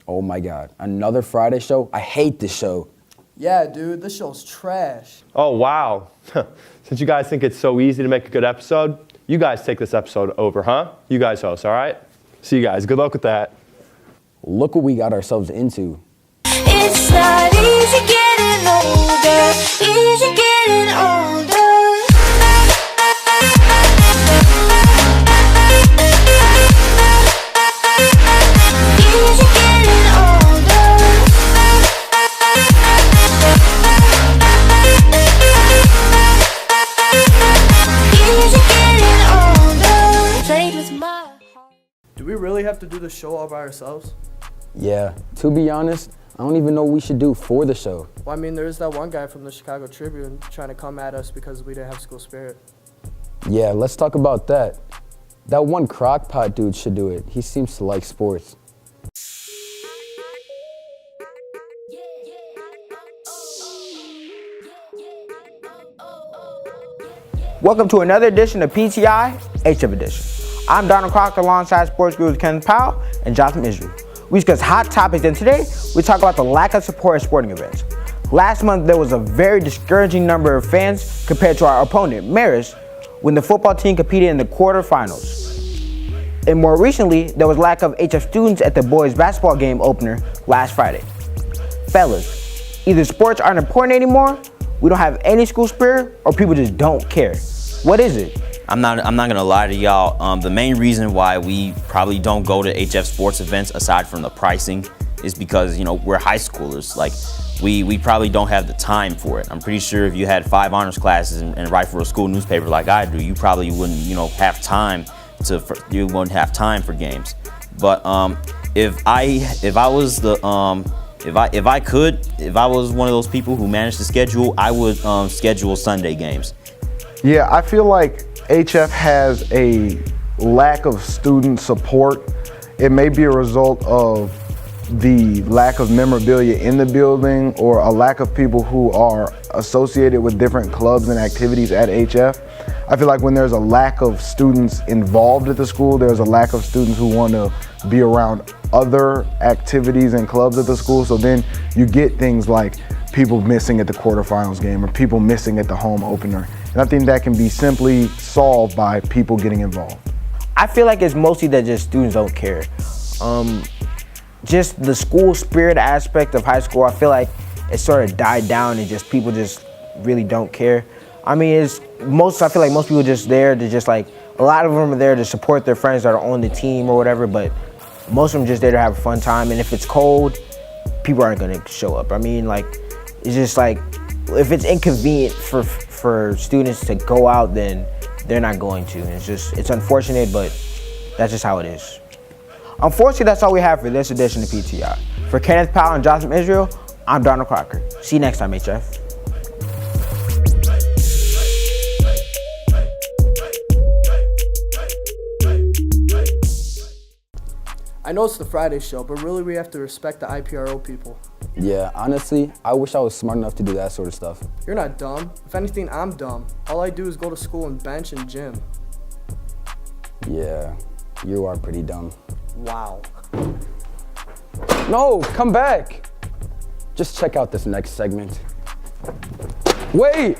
Oh my God, another Friday show? I hate this show. Yeah, dude, this show's trash. Oh, wow. Since you guys think it's so easy to make a good episode, you guys take this episode over, huh? You guys host, all right? See you guys. Good luck with that. Look what we got ourselves into. It's not easy getting older, easy getting older. Easy getting older. Easy getting older. Played with my heart. Do we really have to do the show all by ourselves? Yeah, to be honest, I don't even know what we should do for the show. Well, I mean, there's that one guy from the Chicago Tribune trying to come at us because we didn't have school spirit. Yeah, let's talk about that. That one crockpot dude should do it. He seems to like sports. Welcome to another edition of PTI HF Edition. I'm Donald Crocker alongside sports gurus Kenneth Powell and Jonathan Israel. We discuss hot topics, and today we talk about the lack of support at sporting events. Last month there was a very discouraging number of fans compared to our opponent, Marist, when the football team competed in the quarterfinals. And more recently, there was lack of HF students at the boys basketball game opener last Friday. Fellas, either sports aren't important anymore, we don't have any school spirit, or people just don't care. What is it? I'm not gonna lie to y'all. The main reason why we probably don't go to HF sports events, aside from the pricing, is because we're high schoolers. Like we probably don't have the time for it. I'm pretty sure if you had 5 honors classes and write for a school newspaper like I do, you probably wouldn't have time you wouldn't have time for games. But if I was one of those people who managed to schedule, I would schedule Sunday games. Yeah, I feel like HF has a lack of student support. It may be a result of the lack of memorabilia in the building or a lack of people who are associated with different clubs and activities at HF. I feel like when there's a lack of students involved at the school, there's a lack of students who want to be around other activities and clubs at the school. So then you get things like people missing at the quarterfinals game or people missing at the home opener. And I think that can be simply solved by people getting involved. I feel like it's mostly that just students don't care. Just the school spirit aspect of high school, I feel like it sort of died down and just people just really don't care. I mean, I feel like most people are just there to just like, a lot of them are there to support their friends that are on the team or whatever, but most of them just there to have a fun time. And if it's cold, people aren't gonna show up. I mean, like, it's just like, if it's inconvenient for students to go out, then they're not going to. It's unfortunate, but that's just how it is. Unfortunately, that's all we have for this edition of PTI. For Kenneth Powell and Jonathan Israel, I'm Donald Crocker. See you next time, HF. I know it's the Friday show, but really we have to respect the IPRO people. Yeah, honestly, I wish I was smart enough to do that sort of stuff. You're not dumb. If anything, I'm dumb. All I do is go to school and bench and gym. Yeah, you are pretty dumb. Wow. No, come back. Just check out this next segment. Wait!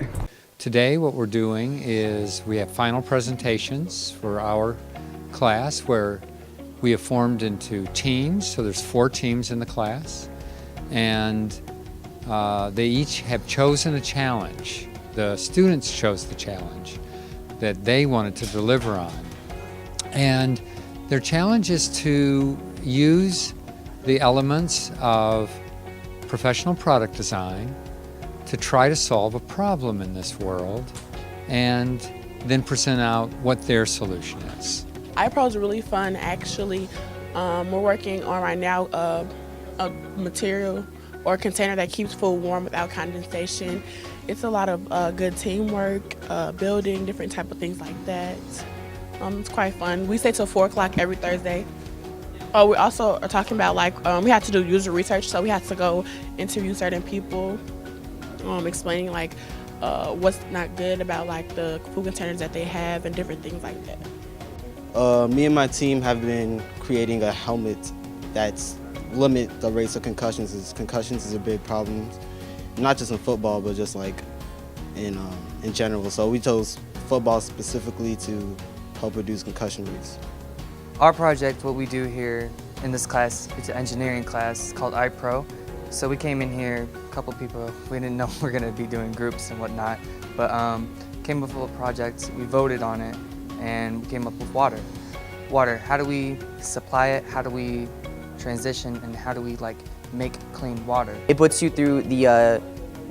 Today what we're doing is we have final presentations for our class where we have formed into teams, so there's 4 teams in the class, and they each have chosen a challenge. The students chose the challenge that they wanted to deliver on. And their challenge is to use the elements of professional product design to try to solve a problem in this world and then present out what their solution is. iPro is really fun, actually. We're working on right now a material or container that keeps food warm without condensation. It's a lot of good teamwork, building, different type of things like that. It's quite fun. We stay till 4 o'clock every Thursday. Oh, we also are talking about we had to do user research, so we had to go interview certain people, explaining what's not good about the food containers that they have and different things like that. Me and my team have been creating a helmet that's limit the rates of concussions, is concussions is a big problem, not just in football, but just like in general. So we chose football specifically to help reduce concussion rates. Our project, what we do here in this class, it's an engineering class called iPro. So we came in here, a couple people, we didn't know we were gonna be doing groups and whatnot, but came up with a project, we voted on it, and we came up with water. Water, how do we supply it, how do we transition, and how do we make clean water? It puts you through the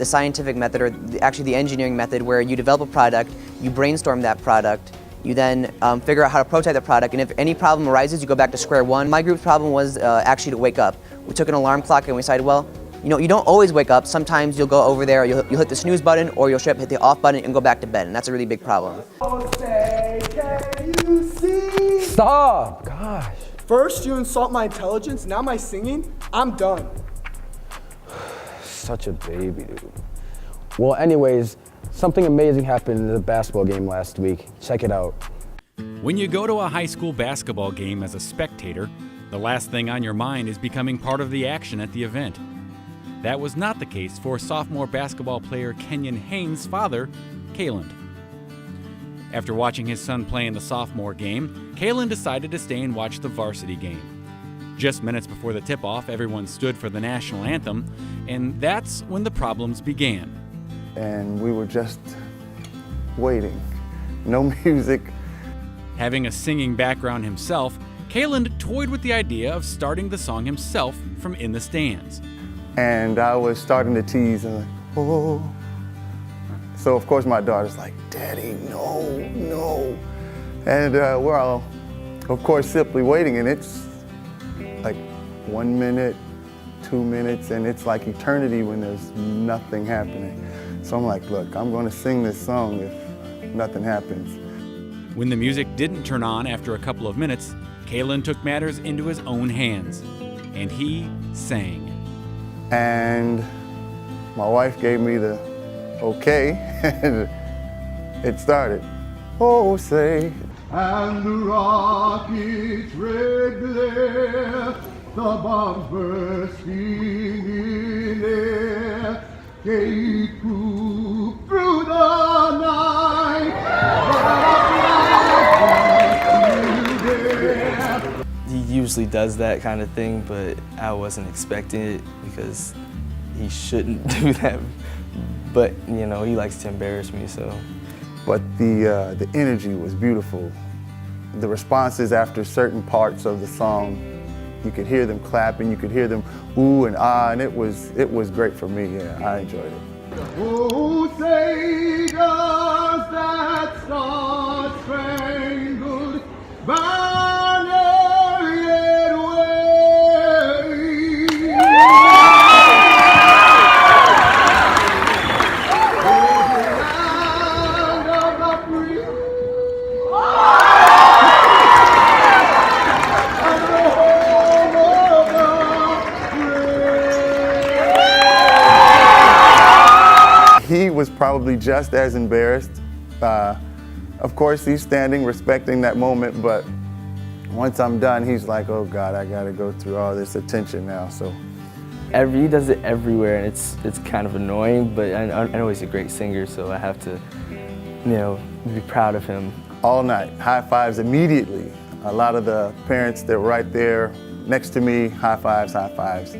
scientific method, or actually the engineering method, where you develop a product, you brainstorm that product, you then figure out how to prototype the product, and if any problem arises, you go back to square one. My group's problem was actually to wake up. We took an alarm clock and we decided, well, you don't always wake up. Sometimes you'll go over there, you'll hit the snooze button, or you'll straight up hit the off button and go back to bed, and that's a really big problem. Stop! Gosh. First, you insult my intelligence, now my singing, I'm done. Such a baby, dude. Well, anyways, something amazing happened in the basketball game last week. Check it out. When you go to a high school basketball game as a spectator, the last thing on your mind is becoming part of the action at the event. That was not the case for sophomore basketball player Kenyon Haynes' father, Kayland. After watching his son play in the sophomore game, Kayland decided to stay and watch the varsity game. Just minutes before the tip-off, everyone stood for the national anthem, and that's when the problems began. And we were just waiting. No music. Having a singing background himself, Kayland toyed with the idea of starting the song himself from in the stands. And I was starting to tease and oh. So of course my daughter's like, Daddy, no. And we're all, of course, simply waiting, and it's like 1 minute, 2 minutes, and it's like eternity when there's nothing happening. So I'm like, look, I'm gonna sing this song if nothing happens. When the music didn't turn on after a couple of minutes, Kayland took matters into his own hands, and he sang. And my wife gave me the okay, and it started. Oh, say. And the rockets red glare, the bombs bursting in air, gate crew through the night. He usually does that kind of thing, but I wasn't expecting it because he shouldn't do that. But, he likes to embarrass me, so. But the energy was beautiful. The responses after certain parts of the song, you could hear them clapping, you could hear them ooh and ah, and it was great for me. Yeah, I enjoyed it. Oh, say does that star-spangled banner yet wave? He was probably just as embarrassed. Of course, he's standing, respecting that moment, but once I'm done, he's like, oh God, I gotta go through all this attention now, so. He does it everywhere, and it's kind of annoying, but I know he's a great singer, so I have to, be proud of him. All night, high fives immediately. A lot of the parents that were right there next to me, high fives, high fives.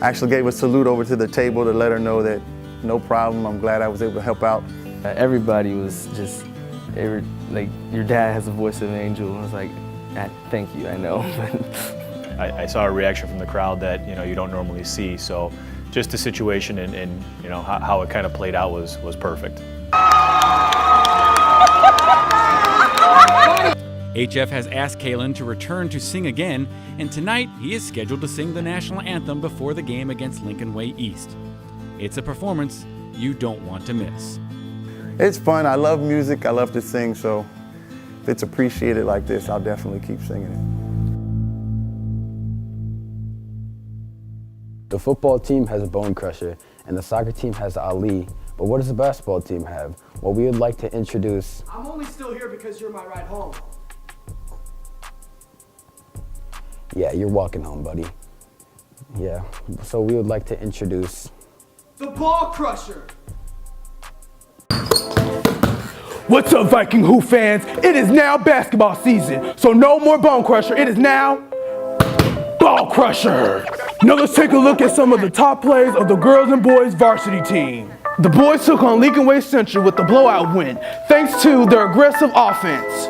I actually gave a salute over to the table to let her know that no problem, I'm glad I was able to help out. Everybody was just, like, your dad has the voice of an angel. I was like, thank you, I know. I saw a reaction from the crowd that you don't normally see. So just the situation and how it kind of played out was perfect. HF has asked Kayland to return to sing again, and tonight he is scheduled to sing the national anthem before the game against Lincoln Way East. It's a performance you don't want to miss. It's fun, I love music, I love to sing, so if it's appreciated like this, I'll definitely keep singing it. The football team has a bone crusher, and the soccer team has Ali. But what does the basketball team have? Well, we would like to introduce... I'm only still here because you're my ride home. Yeah, you're walking home, buddy. Yeah, so we would like to introduce The Ball Crusher. What's up, Viking Hoop fans? It is now basketball season, so no more Bone Crusher. It is now Ball Crusher. Now let's take a look at some of the top players of the girls and boys varsity team. The boys took on Lincoln Way Central with the blowout win, thanks to their aggressive offense.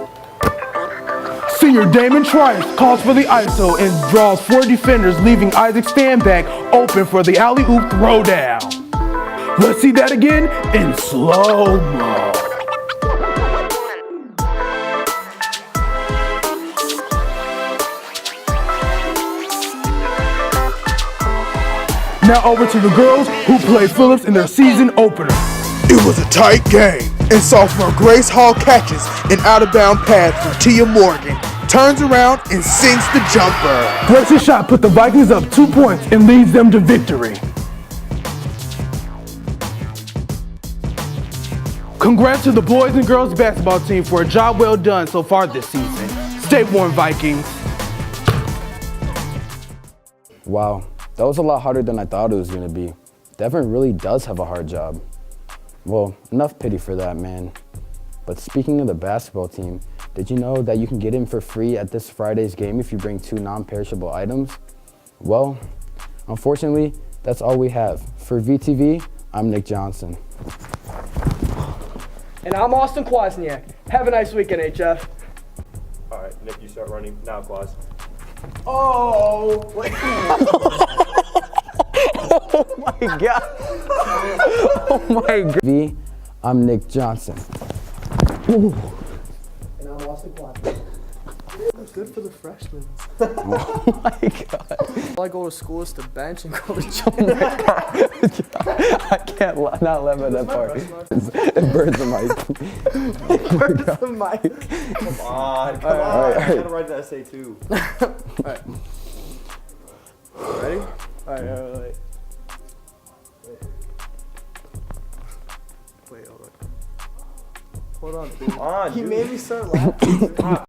Senior Damon Trice calls for the ISO and draws 4 defenders, leaving Isaac Stanback open for the alley-oop throwdown. Let's see that again in slow-mo. Now over to the girls who played Phillips in their season opener. It was a tight game, and sophomore Grace Hall catches an out-of-bound pass from Tia Morgan, turns around and sinks the jumper. Grace's shot put the Vikings up 2 points and leads them to victory. Congrats to the boys and girls basketball team for a job well done so far this season. Stay warm, Vikings. Wow, that was a lot harder than I thought it was gonna be. Devin really does have a hard job. Well, enough pity for that, man. But speaking of the basketball team, did you know that you can get in for free at this Friday's game if you bring 2 non-perishable items? Well, unfortunately, that's all we have. For VTV, I'm Nick Johnson. And I'm Austin Kwasniak. Have a nice weekend, HF. All right, Nick, you start running now, Quaz. Oh! Oh my God. Oh my God. I'm Nick Johnson. Ooh. And I'm Austin Kwasniak. That's good for the freshmen. Oh my God. All I go to school is to bench and go to jump. Oh my God. I can't not laugh at that part. It burns the mic. Burns the mic. Come on, come on. All right. I gotta write the essay too. Alright. Ready? Alright, wait, hold on. Hold on, dude. Come on, He dude. made me start laughing.